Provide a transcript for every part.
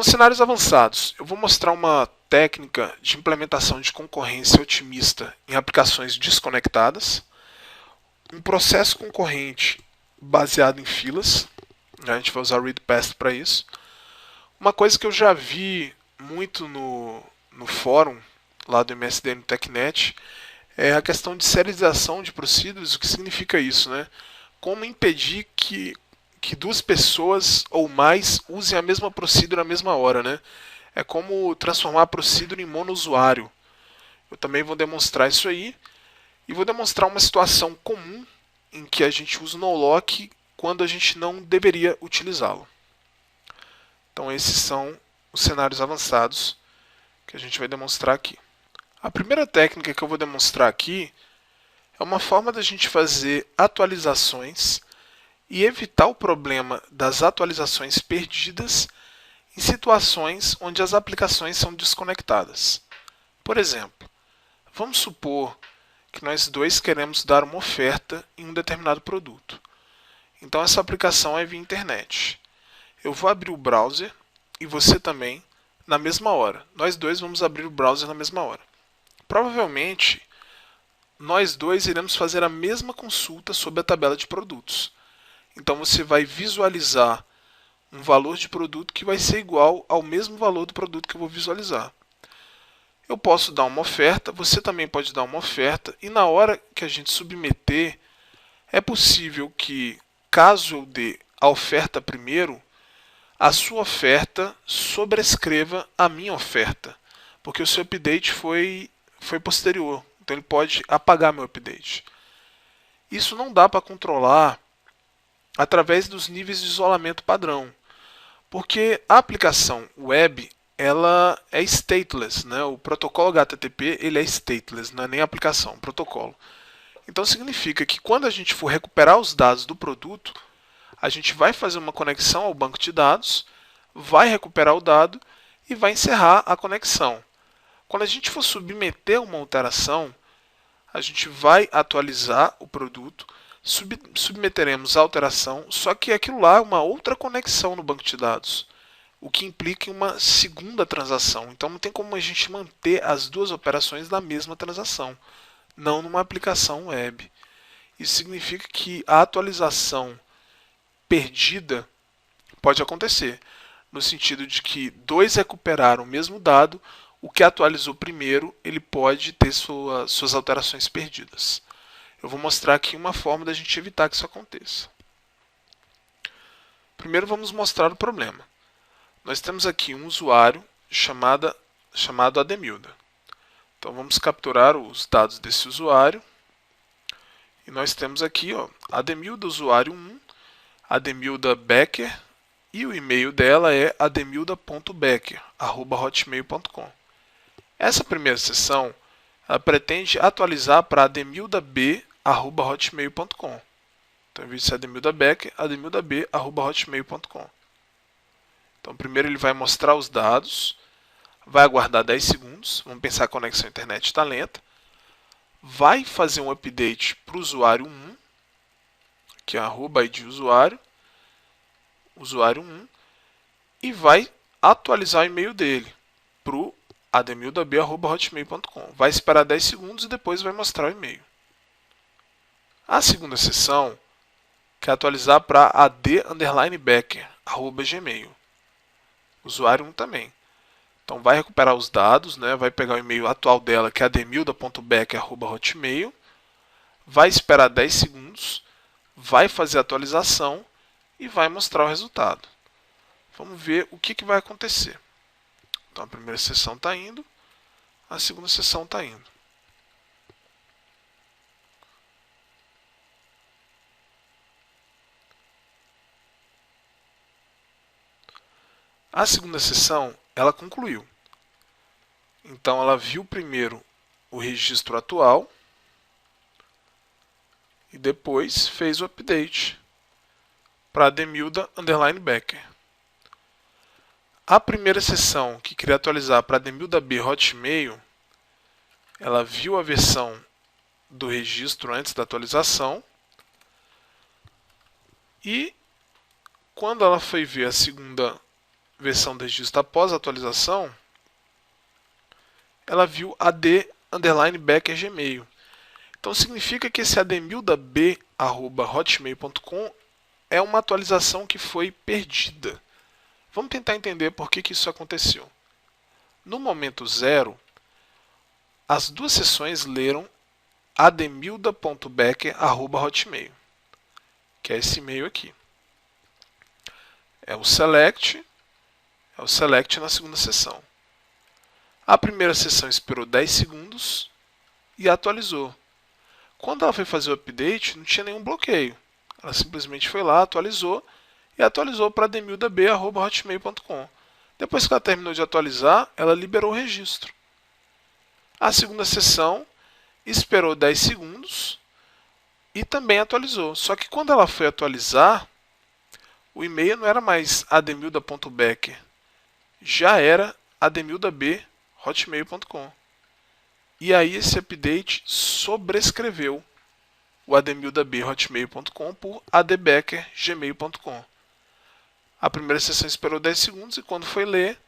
Então, cenários avançados. Eu vou mostrar uma técnica de implementação de concorrência otimista em aplicações desconectadas, um processo concorrente baseado em filas, a gente vai usar o readPath para isso. Uma coisa que eu já vi muito no fórum lá do MSD no TechNet é a questão de serialização de procedures. O que significa isso, né? Como impedir que duas pessoas ou mais usem a mesma procedure na mesma hora, né? É como transformar a procedure em monousuário. Eu também vou demonstrar isso aí e vou demonstrar uma situação comum em que a gente usa o no-lock quando a gente não deveria utilizá-lo. Então esses são os cenários avançados que a gente vai demonstrar aqui. A primeira técnica que eu vou demonstrar aqui é uma forma da gente fazer atualizações e evitar o problema das atualizações perdidas em situações onde as aplicações são desconectadas. Por exemplo, vamos supor que nós dois queremos dar uma oferta em um determinado produto. Então essa aplicação é via internet. Eu vou abrir o browser e você também na mesma hora. Nós dois vamos abrir o browser na mesma hora. Provavelmente, nós dois iremos fazer a mesma consulta sobre a tabela de produtos. Então você vai visualizar um valor de produto que vai ser igual ao mesmo valor do produto que eu vou visualizar. Eu posso dar uma oferta, você também pode dar uma oferta, e na hora que a gente submeter, é possível que, caso eu dê a oferta primeiro, a sua oferta sobrescreva a minha oferta, porque o seu update foi posterior, então ele pode apagar meu update. Isso não dá para controlar através dos níveis de isolamento padrão, porque a aplicação web ela é stateless, né? O protocolo HTTP ele é stateless, não é nem aplicação, protocolo. Então significa que quando a gente for recuperar os dados do produto, a gente vai fazer uma conexão ao banco de dados, vai recuperar o dado e vai encerrar a conexão. Quando a gente for submeter uma alteração, a gente vai atualizar o produto, submeteremos a alteração, só que aquilo lá é uma outra conexão no banco de dados, o que implica em uma segunda transação. Então não tem como a gente manter as duas operações na mesma transação, não numa aplicação web. Isso significa que a atualização perdida pode acontecer, no sentido de que dois recuperaram o mesmo dado, o que atualizou primeiro ele pode ter suas alterações perdidas. Eu vou mostrar aqui uma forma da gente evitar que isso aconteça. Primeiro vamos mostrar o problema. Nós temos aqui um usuário chamado Ademilda. Então vamos capturar os dados desse usuário. E nós temos aqui Ademilda usuário 1, Ademilda Becker, e o e-mail dela é ademilda.becker@hotmail.com. Essa primeira sessão ela pretende atualizar para ademildab@hotmail.com. Então, em vez de ser Ademilda Becker, ademildab@hotmail.com. Então, primeiro ele vai mostrar os dados, vai aguardar 10 segundos, vamos pensar que a conexão à internet está lenta, vai fazer um update para o usuário 1, que é @id usuário 1, e vai atualizar o e-mail dele para o ademildab@hotmail.com. Vai esperar 10 segundos e depois vai mostrar o e-mail. A segunda sessão quer atualizar para ad_becker@gmail. Usuário 1 também. Então vai recuperar os dados, né? Vai pegar o e-mail atual dela, que é ademilda.becker@hotmail. Vai esperar 10 segundos, vai fazer a atualização e vai mostrar o resultado. Vamos ver o que vai acontecer. Então a primeira sessão está indo, a segunda sessão está indo. A segunda sessão ela concluiu. Então ela viu primeiro o registro atual e depois fez o update para Ademilda_Becker. A primeira sessão que queria atualizar para ademildab@hotmail, ela viu a versão do registro antes da atualização e quando ela foi ver a segunda versão do registro após a atualização, ela viu ad_backer Gmail. Então significa que esse ademildab@hotmail.com é uma atualização que foi perdida. Vamos tentar entender por que isso aconteceu. No momento zero, as duas sessões leram ademilda.backer@hotmail, que é esse e-mail aqui. É o select na segunda sessão. A primeira sessão esperou 10 segundos e atualizou. Quando ela foi fazer o update, não tinha nenhum bloqueio. Ela simplesmente foi lá, atualizou e atualizou para ademildab@hotmail.com. Depois que ela terminou de atualizar, ela liberou o registro. A segunda sessão esperou 10 segundos e também atualizou. Só que quando ela foi atualizar, o e-mail não era mais ademilda.backer, já era ademildab@hotmail.com. E aí esse update sobrescreveu o ademildab@hotmail.com por adbacker@gmail.com. A primeira sessão esperou 10 segundos e quando foi ler,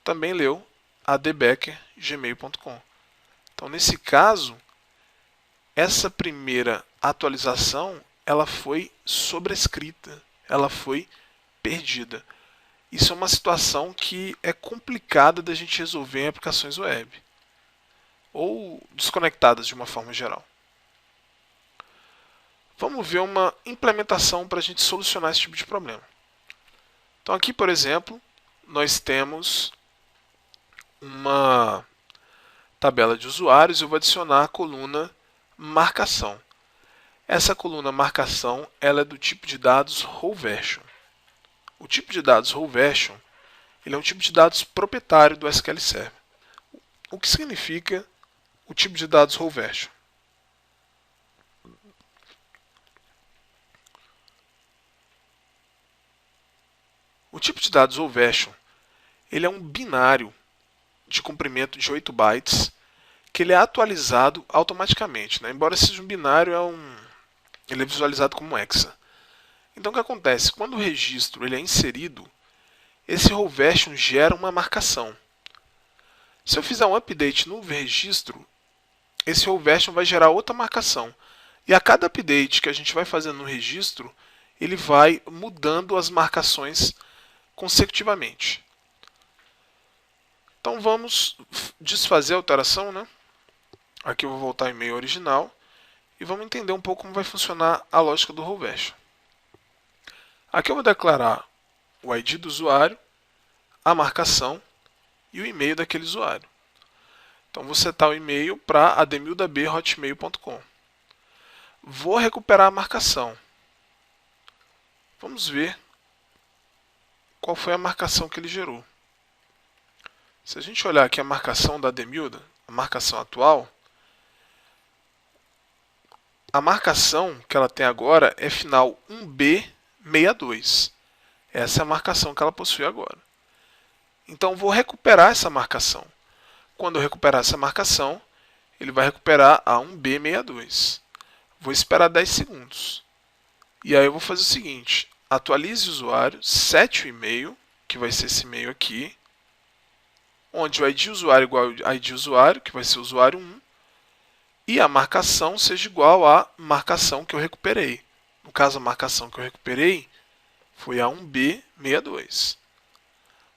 também leu adbacker@gmail.com. Então, nesse caso, essa primeira atualização ela foi sobrescrita, ela foi perdida. Isso é uma situação que é complicada da gente resolver em aplicações web ou desconectadas de uma forma geral. Vamos ver uma implementação para a gente solucionar esse tipo de problema. Então aqui, por exemplo, nós temos uma tabela de usuários e eu vou adicionar a coluna marcação. Essa coluna marcação ela é do tipo de dados row_version. O tipo de dados row_version ele é um tipo de dados proprietário do SQL Server. O que significa o tipo de dados row_version? O tipo de dados row_version ele é um binário de comprimento de 8 bytes que ele é atualizado automaticamente, né? Embora seja um binário, ele é visualizado como um hexa. Então o que acontece? Quando o registro ele é inserido, esse row_version gera uma marcação. Se eu fizer um update no registro, esse row_version vai gerar outra marcação. E a cada update que a gente vai fazendo no registro, ele vai mudando as marcações consecutivamente. Então vamos desfazer a alteração, né? Aqui eu vou voltar ao e-mail original e vamos entender um pouco como vai funcionar a lógica do row_version. Aqui eu vou declarar o ID do usuário, a marcação e o e-mail daquele usuário. Então vou setar o e-mail para ademildab@hotmail.com. Vou recuperar a marcação. Vamos ver qual foi a marcação que ele gerou. Se a gente olhar aqui a marcação da Ademilda, a marcação atual, a marcação que ela tem agora é final 1B62. Essa é a marcação que ela possui agora. Então vou recuperar essa marcação. Quando eu recuperar essa marcação, ele vai recuperar a 1B62. Vou esperar 10 segundos. E aí eu vou fazer o seguinte, atualize o usuário, sete o e-mail, que vai ser esse e-mail aqui, onde o ID usuário é igual ao ID usuário, que vai ser o usuário 1, e a marcação seja igual à marcação que eu recuperei. No caso, a marcação que eu recuperei foi a 1B62.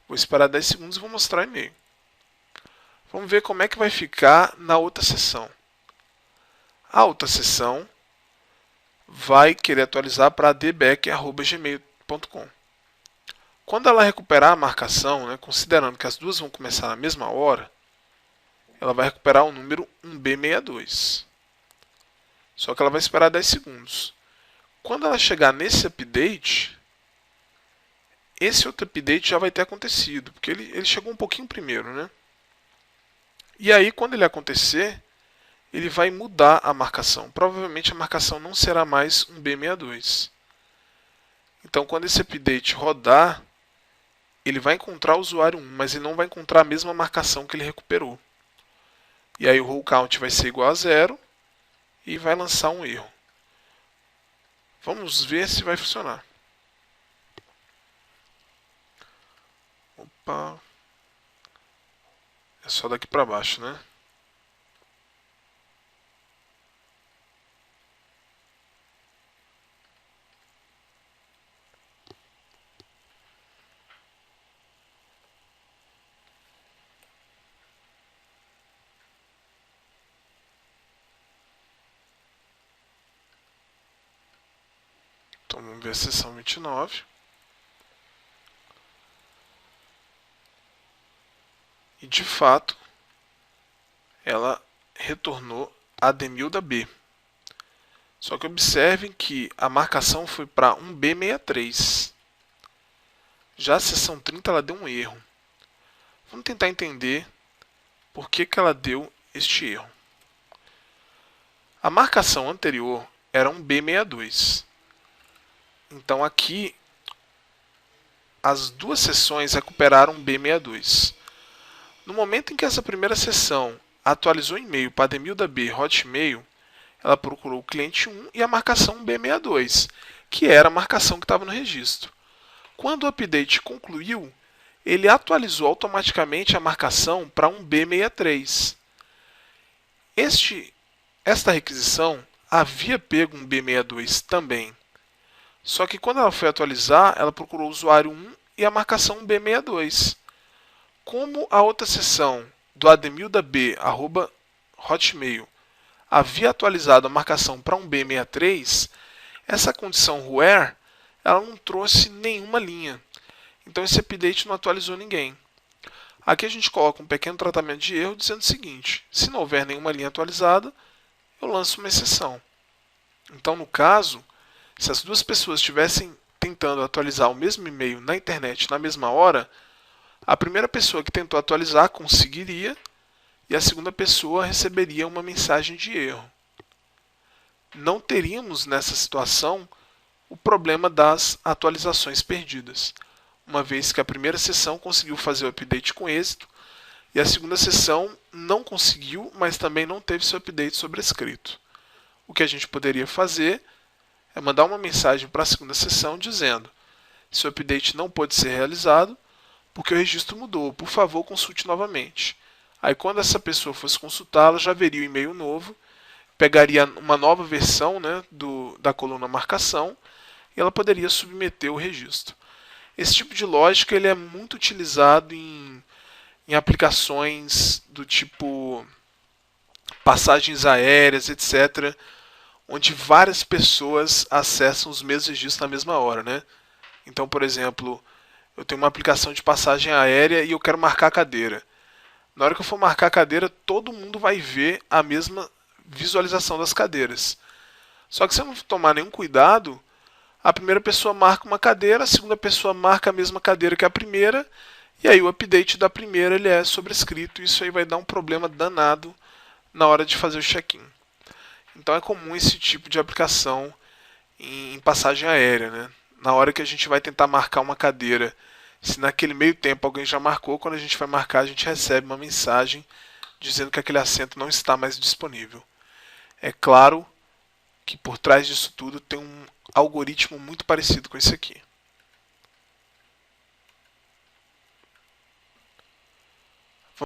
Vou esperar 10 segundos e vou mostrar o e-mail. Vamos ver como é que vai ficar na outra sessão. A outra sessão vai querer atualizar para adbacker@gmail.com. Quando ela recuperar a marcação, né, considerando que as duas vão começar na mesma hora, ela vai recuperar o número 1B62. Só que ela vai esperar 10 segundos. Quando ela chegar nesse update, esse outro update já vai ter acontecido, porque ele chegou um pouquinho primeiro, né? E aí, quando ele acontecer, ele vai mudar a marcação. Provavelmente a marcação não será mais 1B62. Então, quando esse update rodar, ele vai encontrar o usuário 1, mas ele não vai encontrar a mesma marcação que ele recuperou. E aí o row count vai ser igual a 0 e vai lançar um erro. Vamos ver se vai funcionar. Opa. É só daqui para baixo, né? Então vamos ver a seção 29. E de fato, ela retornou a Demilda B. Só que observem que a marcação foi para um B63. Já a seção 30 ela deu um erro. Vamos tentar entender por que ela deu este erro. A marcação anterior era um B62. Então aqui as duas seções recuperaram um B62. No momento em que essa primeira seção atualizou o e-mail para Demilda B Hotmail, ela procurou o cliente 1 e a marcação B62, que era a marcação que estava no registro. Quando o update concluiu, ele atualizou automaticamente a marcação para um B63. Esta requisição havia pego um B62 também. Só que quando ela foi atualizar, ela procurou o usuário 1 e a marcação B62. Como a outra seção do ademildab@hotmail havia atualizado a marcação para um B63, essa condição where ela não trouxe nenhuma linha. Então esse update não atualizou ninguém. Aqui a gente coloca um pequeno tratamento de erro dizendo o seguinte: se não houver nenhuma linha atualizada, eu lanço uma exceção. Então, no caso, se as duas pessoas estivessem tentando atualizar o mesmo e-mail na internet na mesma hora, a primeira pessoa que tentou atualizar conseguiria e a segunda pessoa receberia uma mensagem de erro. Não teríamos nessa situação o problema das atualizações perdidas, uma vez que a primeira sessão conseguiu fazer o update com êxito e a segunda sessão não conseguiu, mas também não teve seu update sobrescrito. O que a gente poderia fazer é mandar uma mensagem para a segunda sessão dizendo: seu update não pôde ser realizado porque o registro mudou, por favor consulte novamente. Aí quando essa pessoa fosse consultá-la, já veria o e-mail novo, pegaria uma nova versão, né, da coluna marcação e ela poderia submeter o registro. Esse tipo de lógica ele é muito utilizado em aplicações do tipo passagens aéreas, etc., onde várias pessoas acessam os mesmos registros na mesma hora, né? Então, por exemplo, eu tenho uma aplicação de passagem aérea e eu quero marcar a cadeira. Na hora que eu for marcar a cadeira, todo mundo vai ver a mesma visualização das cadeiras. Só que se eu não tomar nenhum cuidado, a primeira pessoa marca uma cadeira, a segunda pessoa marca a mesma cadeira que a primeira, e aí o update da primeira ele é sobrescrito, e isso aí vai dar um problema danado na hora de fazer o check-in. Então é comum esse tipo de aplicação em passagem aérea, né? Na hora que a gente vai tentar marcar uma cadeira, se naquele meio tempo alguém já marcou, quando a gente vai marcar a gente recebe uma mensagem dizendo que aquele assento não está mais disponível. É claro que por trás disso tudo tem um algoritmo muito parecido com esse aqui.